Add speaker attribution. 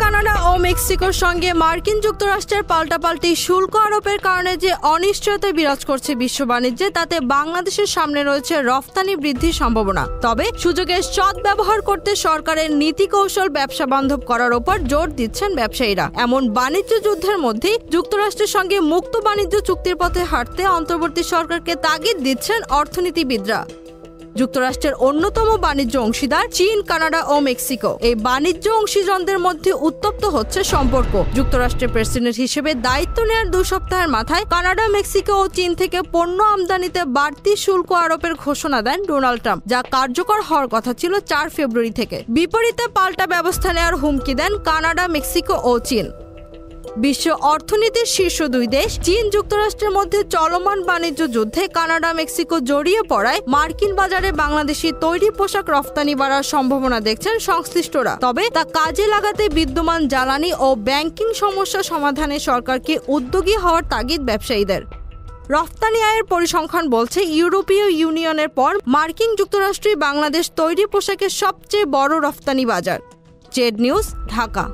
Speaker 1: Canada ও মেক্সিকোর সঙ্গে মার্কিন যুক্তরাষ্ট্রের পাল্টাপাল্টি শুল্ক আরোপের কারণে যে অনিশ্চয়তা বিরাজ করছে বিশ্ব বাণিজ্যে, তাতে বাংলাদেশের সামনে রয়েছে রফতানি বৃদ্ধির সম্ভাবনা। তবে সুযোগের সদ্ব্যবহার করতে সরকারের নীতি কৌশল ব্যবসা বান্ধব করার উপর জোর দিচ্ছেন ব্যবসায়ীরা। এমন বাণিজ্য যুদ্ধের মধ্যেই যুক্তরাষ্ট্রের সঙ্গে মুক্ত বাণিজ্য চুক্তির পথে হাঁটতে অন্তর্বর্তী সরকারকে তাগিদ দিচ্ছেন অর্থনীতিবিদরা। যুক্তরাষ্ট্রের অন্যতম বাণিজ্য অংশীদার চীন, কানাডা ও মেক্সিকো। এই বাণিজ্য অংশীদারদের মধ্যে উত্তপ্ত হচ্ছে সম্পর্ক। যুক্তরাষ্ট্রের প্রেসিডেন্ট হিসেবে দায়িত্ব নেওয়ার 2 সপ্তাহের মাথায় কানাডা, মেক্সিকো ও চীন থেকে পণ্য আমদানিতে বাড়তি শুল্ক আরোপের ঘোষণা দেন ডোনাল্ড ট্রাম্প, যা কার্যকর হওয়ার কথা ছিল 4 ফেব্রুয়ারি থেকে। বিপরীতে পাল্টা ব্যবস্থা নেওয়ার হুমকি দেন কানাডা, মেক্সিকো ও চীন। বিশ্ব অর্থনীতির শীর্ষ 2 দেশ চীন, যুক্তরাষ্ট্রের মধ্যে চলমান বাণিজ্য যুদ্ধে কানাডা, মেক্সিকো জড়িয়ে পড়ায় মার্কিন বাজারে বাংলাদেশি তৈরি পোশাক রফতানি বাড়ার সম্ভাবনা দেখছেন সংশ্লিষ্টরা। তবে তা কাজে লাগাতে বিদ্যমান জ্বালানি ও ব্যাংকিং সমস্যা সমাধানে সরকারকে উদ্যোগী হওয়ার তাগিদ ব্যবসায়ীদের। রফতানি আয়ের পরিসংখ্যান বলছে, ইউরোপীয় ইউনিয়নের পর মার্কিন যুক্তরাষ্ট্রই বাংলাদেশ তৈরি পোশাকের সবচেয়ে বড় রফতানি বাজার। Z news, Dhaka.